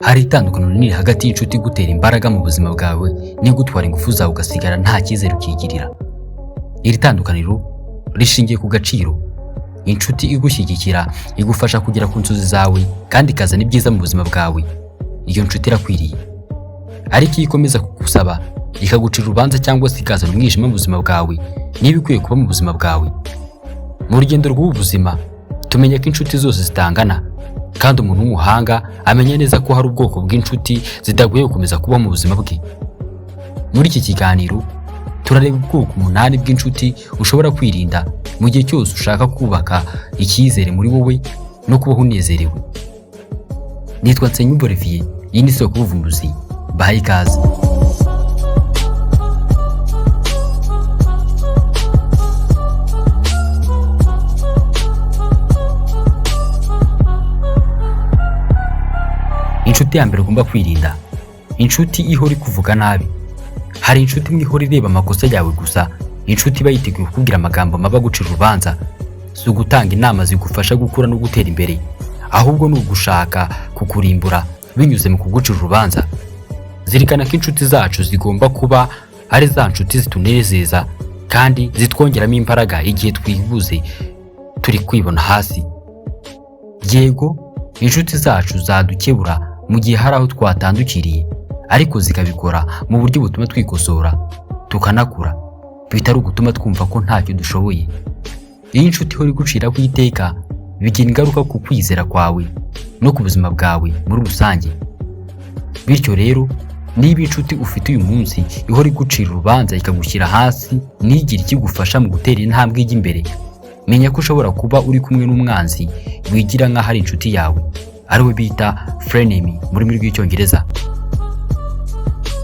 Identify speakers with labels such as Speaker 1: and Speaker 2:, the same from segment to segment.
Speaker 1: Hari itandukaniro rinini hagati y'inshuti igutera imbaraga mu buzima bwawe n'igutwara ingufu zawe ugasigara nta cyizere ukigirira. Iri tandukaniro rishingiye ku gaciro. Inshuti igushyigikira igufasha kugera ku nzozi zawe kandi ikazana ibyiza mu buzima bwawe. Iyo nshuti irakwiriye. Ariko iyo ikomeza kugusaba ikagucira urubanza cyangwa se ikazana umwijima mu buzima bwawe, niba ikwiye kuba mu buzima bwawe. Mu rugendo rw'ubu buzima tumenya ko inshuti zose zitangana, kandi umuntu w'umuhanga amenya neza ko hari ubwoko bw'inshuti zidakwiye gukomeza kuba mu buzima bwe. Muri iki kiganiro turareba ubwoko 8 bw'inshuti ushobora kwirinda mu gihe cyose ushaka kubaka icyizere muri wowe no kubaho unezerewe. Nitwa Nsengiyumva Olivier, iyi ni Isoko y'Ubuvumbuzi. Bahaye ikaze. Inshuti ya mbere ugomba kwirinda, inshuti ihora ikuvuga nabi. Hari inshuti imwe ihora ireba amakosa yawe gusa, inshuti iba yiteguye kukubwira amagambo mabi agucira urubanza. Si ugutanga inama zigufasha gukura no gutera imbere, ahubwo ni ugushaka kukurimbura binyuze mu kugucira urubanza. Zirikana ko inshuti zacu zigomba kuba ari za nshuti zitunezeza kandi zitwongeramo imbaraga igihe twibuze turi kwibona hasi. Yego, inshuti zacu zadukebura mu gihe hari aho twatandukiriye, ariko zikabikora mu buryo butuma twikosora tukanakura, bitari ugutuma twumva ko ntacyo dushoboye. Iyi inshuti ihora igucira ku iteka bigira ingaruka ku kwizera kwawe no ku buzima bwawe muri rusange. Bityo rero, niba inshuti ufite uyu munsi ihora igucira urubanza ikagushyira hasi ntigire ikigufasha mu gutera intambwe ijya imbere, menya ko ushobora kuba uri kumwe n'umwanzi wigira nk'aho ari inshuti yawe, ariwe bita frenemy mu rurimi rw'icyongereza.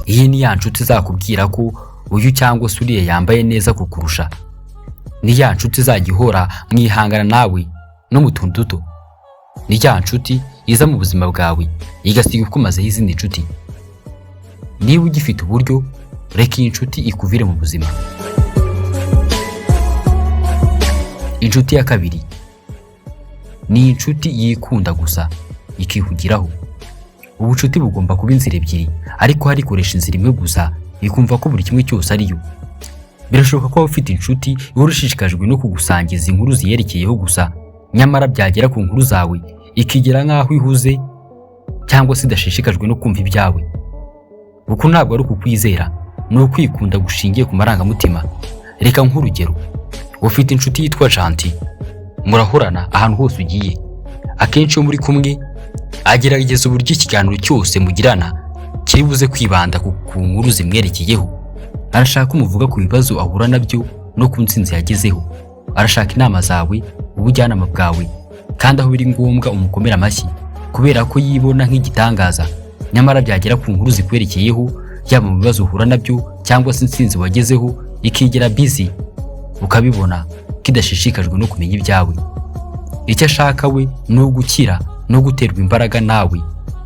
Speaker 1: Iyi ni ya nshuti izakubwira ko uyu cyangwa se uriya yambaye neza kukurusha. Ni ya nshuti izajya ihora mwihangana nawe no mu tuntu duto. Ni ya nshuti iza mu buzima bwawe igasiga ikumazeho izindi nshuti. Niba ugifite uburyo, reka iyi nshuti ikuvire mu buzima. Inshuti ya kabiri ni inshuti yikunda gusa ikihugiraho. Ubucuti bugomba kuba inzira ebyiri, ariko hari ikoresha inzira imwe gusa ikumva ko buri kimwe cyose ari yo. Birashoboka ko waba ufite inshuti ihora ishishikajwe no kugusangiza inkuru ziyerekeyeho gusa, nyamara byagera ku nkuru zawe ikigera nk'aho ihuze cyangwa se idashishikajwe no kumva ibyawe. Uku ntabwo ari ukukwizera, ni ukwikunda gushingiye ku marangamutima. Reka nk'urugero, ufite inshuti yitwa Janti, murahorana ahantu hose ugiye. Akenshi iyo muri kumwe agerageza uburyo ikiganiro cyose mugirana kiri buze kwibanda ku nkuru zimwerekeyeho. Arashaka umuvuga ku bibazo ahura nabyo no ku ntsinzi yagezeho. Arashaka inama zawe, ubujyanama bwawe, kandi aho biri ngombwa umukomera amashyi, kubera ko yibona nk'igitangaza. Nyamara byagera ku nkuru zikwerekeyeho, yaba mu bibazo uhura nabyo cyangwa se intsinzi wagezeho, ikigera busy, ukabibona kidashishikajwe no kumenya ibyawe. Icyo ashaka we ni ugukira no guterwa imbaraga nawe,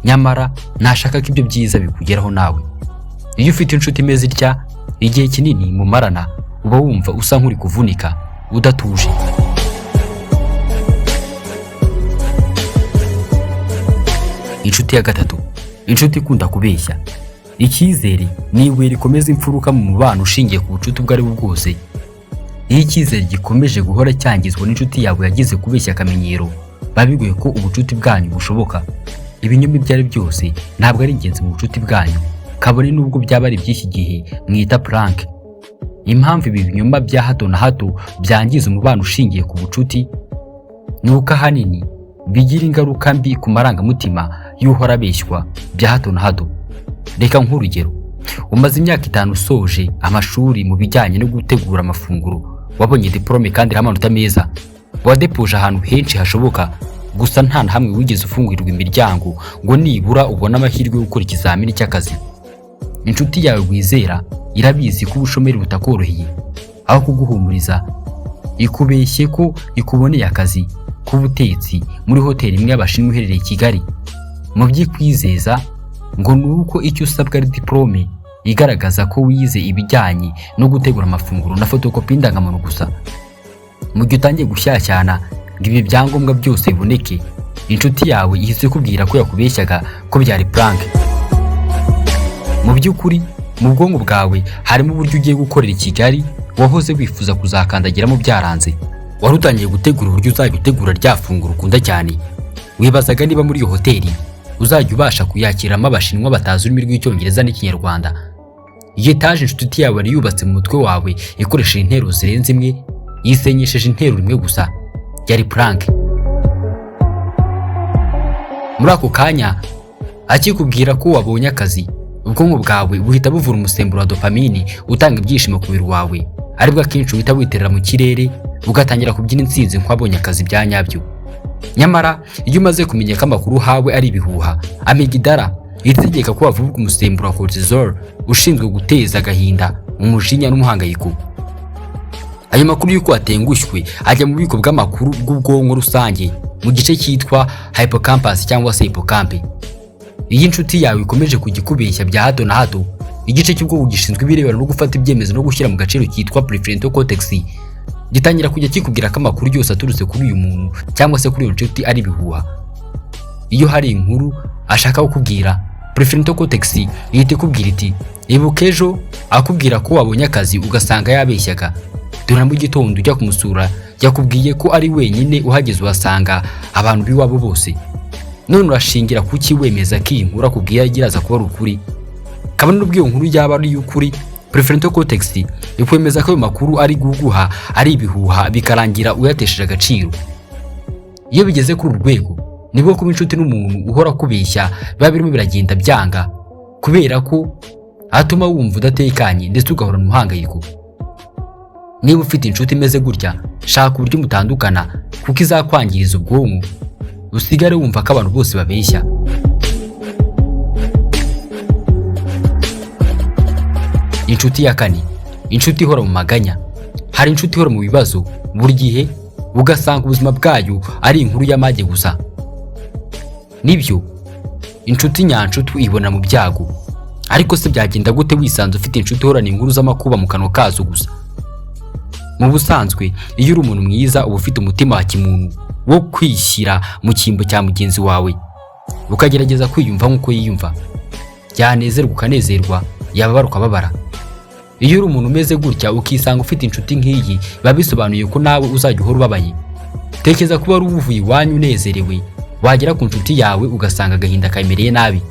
Speaker 1: nyamara ntashaka ko ibyo byiza bikugeraho nawe. Iyo ufite inshuti imeze itya, igihe kinini mumarana uba wumva usa nk'uri kuvunika udatuje. Inshuti ya gatatu, inshuti ikunda kubeshya. Icyizere ni ibuye rikomeza imfuruka mu mubano ushingiye ku bucuti ubwo ari bwo bwose. Iyo icyizere gikomeje guhora cyangizwa n'inshuti yawe yagize kubeshya akamenyero, biba bigoye ko ubucuti bwanyu bushoboka. Ibinyoma ibyo ari byose ntabwo ari ingenzi mu bucuti bwanyu, kabone n'ubwo byaba ari iby'iki gihe mwita prank. Impamvu ibi binyoma bya hato na hato byangiza umubano ushingiye ku bucuti ni uko ahanini bigira ingaruka mbi ku marangamutima y'uhora abeshywa bya hato na hato. Reka nk'urugero, umaze imyaka 5 usoje amashuri mu bijyanye no gutegura amafunguro, wabonye diplome kandi amanota meza, wadepoje ahantu henshi hashoboka, gusa nta na hamwe wigeze ufungurirwa imiryango ngo nibura ubone amahirwe yo gukora ikizamini cy'akazi. Inshuti yawe wizera irabizi ko ubushomeri butakoroheye, aho kuguhumuriza ikubeshye ko ikuboneye akazi k'ubutetsi muri hoteli imwe y'Abashinwa iherereye i Kigali. Mu byikwizeza ngo ni uko icyo usabwa ari diplome igaragaza ko wize ibijyanye no gutegura amafunguro na fotokopi indangamuntu gusa. Mu gihe utangiye gushyashyana ngo ibi byangombwa byose biboneke, inshuti yawe ihise ikubwira ko yakubeshyaga ko byari prank. Mu by'ukuri mu bwonko bwawe harimo uburyo ugiye gukorera i Kigali wahoze wifuza kuzakandagiramo byaranze. Wari utangiye gutegura uburyo uzajya utegura rya funguro ukunda cyane. Wibazaga niba muri iyo hoteli uzajya ubasha kuyakiramo abashinwa batazi ururimi rw'icyongereza n'ikinyarwanda. Iyo etaje inshuti yawe yari yubatse mu mutwe wawe ikoresheje intero zirenze imwe, yisenyesheje intero rimwe gusa, yari prank. Muri ako kanya akikubwira ko wabonye akazi, ubwonko bwawe buhita buvura umusemburo wa dopamine utanga ibyishimo ku mubiri wawe, aribwo akenshi uhita witerera mu kirere ugatangira kubyina intsinzi nk'wabonye akazi bya nyabyo. Nyamara iyo umaze kumenya ko amakuru hawe ari ibihuha, amygdala itegeka ko wavuga umusemburo wa cortisol ushinzwe guteza agahinda, umujinya n'umuhangayiko. Ayo makuru y'uko watengushywe ajya mu bubiko bw'amakuru bw'ubwonko rusange mu gice cyitwa hippocampus cyangwa se hippocampe. Iyi inshuti yawe ikomeje kugikubeshya bya hato na hato, igice cy'ubwonko gishinzwe ibirebana no gufata ibyemezo no gushyira mu gaciro cyitwa prefrontal cortex gitangira kujya kikubwira ko amakuru yose aturutse kuri uyu muntu cyangwa se kuri iyo nshuti ari bihuha. Iyo hari inkuru ashaka kukubwira, prefrontal cortex ihita ikubwira iti ibuka ejo akubwira ko wabonye akazi ugasanga yabeshyaga. Dore mu gitondo ujya kumusura yakubwiye ko ari wenyine, uhageze uhasanga abantu biwabo bose. None urashingira kuki wemeza ko iyi nkuru akubwira giraza kuba ari ukuri? Kabone n'ubwo iyo nkuru yaba ari y'ukuri, prefrontal cortex ikwemeza ko ayo makuru ari guguha, ari ibihuha, bikarangira uyatesheje agaciro. Iyo bigeze kuri urwego nibwo kuba inshuti n'umuntu uhora kubeshya biba birimo biragenda byanga, kubera ko atuma wumva udatekanye ndetse ugahora mu muhangayiko. Niba ufite inshuti imeze gutya, shaka uburyo mutandukana kuko izakwangiriza ubwonko usigare wumva ko abantu bose babeshya. Inshuti ya kane, inshuti ihora mu maganya. Hari inshuti ihora mu bibazo buri gihe ugasanga ubuzima bwayo ari inkuru y'amage gusa. Nibyo, inshuti nyanshuti ibona mu byago. Ariko se byagenda gute wisanze ufite inshuti ihorana inkuru z'amakuba mu kanwa kazo gusa? Mu busanzwe iyo uri umuntu mwiza uba ufite umutima wa kimuntu wo kwishyira mu cyimbo cya mugenzi wawe, ukagerageza kwiyumva nk'uko yiyumva. Yanezerwa ukanezerwa, yababara ukababara. Iyo uri umuntu umeze gutya ukisanga ufite inshuti nk'iyi, biba bisobanuye ko nawe uzajya uhora ubabaye. Tekereza kuba ari uvuye iwanyu unezerewe, wagera ku nshuti yawe ugasanga agahinda kamereye nabi.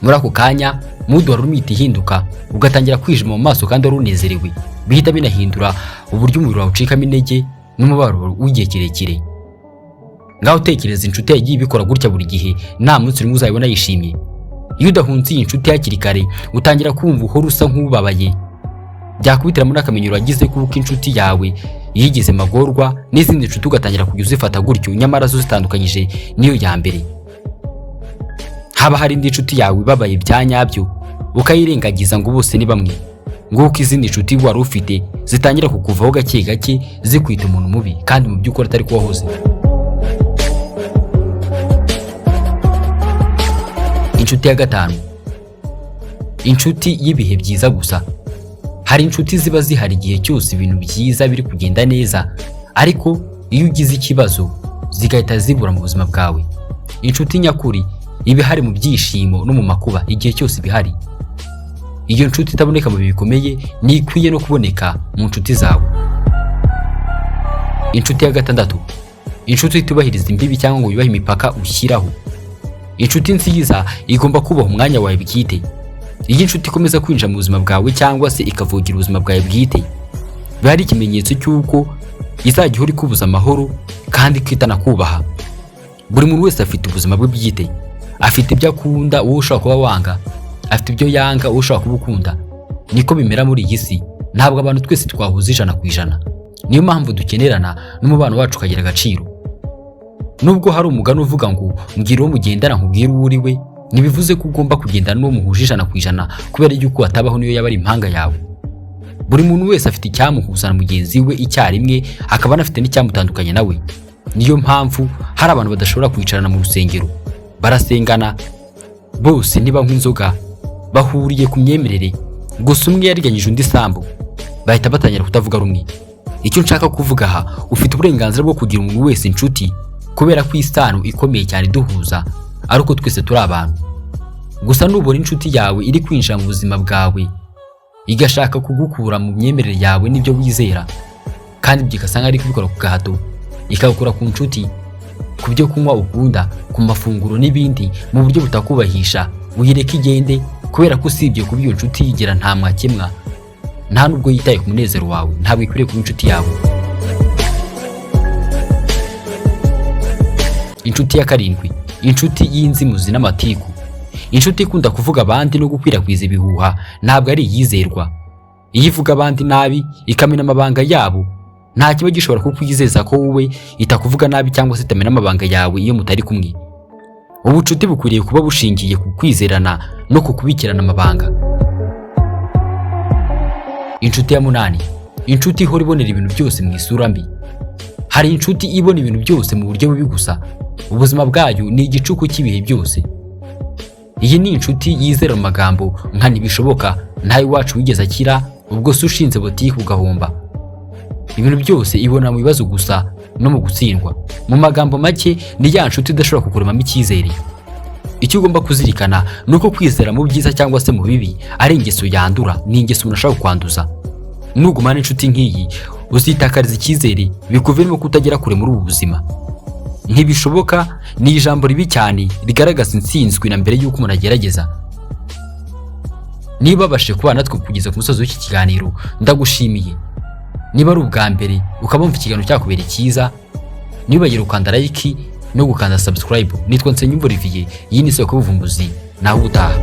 Speaker 1: Muri ako kanya mudu wari umwita ihinduka, ugatangira kwijima mu maso kandi wari unezerewe, bihita binahindura uburyo umubiri wawe ucikamo intege n'umubabaro w'igihe kirekire. Ngaho utekereza inshuti yagiye ibikora gutya buri gihe, nta munsi rimwe uzayibona yishimye. Iyo udahunze iyi inshuti hakiri kare utangira kumva uhora usa nk'ubabaye. Byakubitiramo n'akamenyero wagize kuko inshuti yawe yigize magorwa, n'izindi nshuti ugatangira kujya uzifata gutyo, nyamara zo zitandukanyije niyo ya mbere. Haba hari indi nshuti yawe ibabaye bya nyabyo ukayirengagiza ngo bose ni bamwe, nguko izindi nshuti wari ufite zitangira kukuvaho gake gake zikwita umuntu mubi kandi mu by'ukuri atari ko wahoze. Inshuti ya gatanu, inshuti y'ibihe byiza gusa. Hari inshuti ziba zihari igihe cyose ibintu byiza biri kugenda neza, ariko iyo ugize ikibazo zigahita zibura mu buzima bwawe. Inshuti nyakuri iba ihari mu byishimo no mu makuba, igihe cyose bihari. Iyo nshuti itaboneka mu bihe bikomeye ni ikwiye no kuboneka mu nshuti zawe. Inshuti ya gatandatu, inshuti itubahiriza imbibi cyangwa ngo yubahe imipaka ushyiraho. Inshuti nziza igomba kubaha umwanya wawe bwite. Iyi inshuti ikomeza kwinjira mu buzima bwawe cyangwa se ikavugira ubuzima bwawe bwite, biba ari ikimenyetso cy'uko izajya ihora ikubuza amahoro kandi ikitana kubaha. Buri muntu wese afite ubuzima bwe bwite, afite ibyo akunda wowe ushobora kuba wanga, afite ibyo yanga wowe ushobora kuba ukunda. Niko bimera muri iyi si, ntabwo abantu twese twahuza 100%. Niyo mpamvu dukenerana n'umubano wacu ukagira agaciro. Nubwo hari umugani uvuga ngo mbwira uwo mugendana nkubwira uwo uri we, ntibivuze ko ugomba kugendana n'uwo muhuje 100% kubera yuko atabaho niyo yaba ari impanga yawe. Buri muntu wese afite icyamuhuza na mugenzi we icyarimwe, akaba anafite n'icyamutandukanye nawe. Niyo mpamvu hari abantu badashobora kwicarana mu rusengero, barasengana bose niba nk'inzoga, bahuriye ku myemerere, gusa umwe yariganyije undi sambu, bahita batangira kutavuga rumwe. Icyo nshaka kuvuga aha, ufite uburenganzira bwo kugira umuntu wese inshuti, kubera ko isano ikomeye cyane duhuza ari uko twese turi abantu. Gusa nubona inshuti yawe iri kwinjira mu buzima bwawe igashaka kugukura mu myemerere yawe n'ibyo wizera, kandi bikasanga ari kubikora ku gahato, ikagukura ku nshuti, ku byo kunywa ukunda, ku mafunguro n'ibindi mu buryo butakubahisha, uyireke igende, kubera ko usibye kuba iyo nshuti yigira nta mwakemwa, nta nubwo yitaye ku munezero wawe, ntabwo ikwiriye kuba inshuti yawe. Inshuti ya karindwi, inshuti y'inzimuzi n'amatiku. Inshuti ikunda kuvuga abandi no gukwirakwiza ibihuha ntabwo ari iyizerwa. Iyo ivuga abandi nabi ikamena amabanga yabo, nta kiba gishobora kukwizeza ko wowe itakuvuga nabi cyangwa se itamena amabanga yawe iyo mutari kumwe. Ubucuti bukwiriye kuba bushingiye ku kwizerana no ku kubikirana amabanga. Inshuti ya munani, inshuti ihora ibonera ibintu byose mu isura mbi. Hari inshuti ibona ibintu byose mu buryo bubi gusa, ubuzima bwayo ni igicuku cy'ibihe byose. Iyi ni inshuti yizera mu magambo nka ntibishoboka, ntawe wacu wigeze akira, ubwo se ushinze botike ugahomba. Ibintu byose ibona mu bibazo gusa no mu gutsindwa. Mu magambo make ni ya nshuti idashobora kukuremamo icyizere. Icyo ugomba kuzirikana ni uko kwizera mu byiza cyangwa se mu bibi ari ingeso yandura, ni ingeso umuntu ashobora kwanduza. Nugumana inshuti nk'iyi uzitakariza icyizere, bikuviremo kutagera kure muri ubu buzima. Ntibishoboka ni ijambo ribi cyane rigaragaza intsinzwi na mbere y'uko umuntu agerageza. Niba babashe kubana natwe kugeza ku musozi w'iki kiganiro, ndagushimiye. Niba ari ubwa mbere ukaba wumva ikiganiro cyakubereye cyiza, nibagire ukanda like no gukanda subscribe. Nitwa Nsengiyumva Olivier, iyi ni Isoko y'Ubuvumbuzi, naho ubutaha.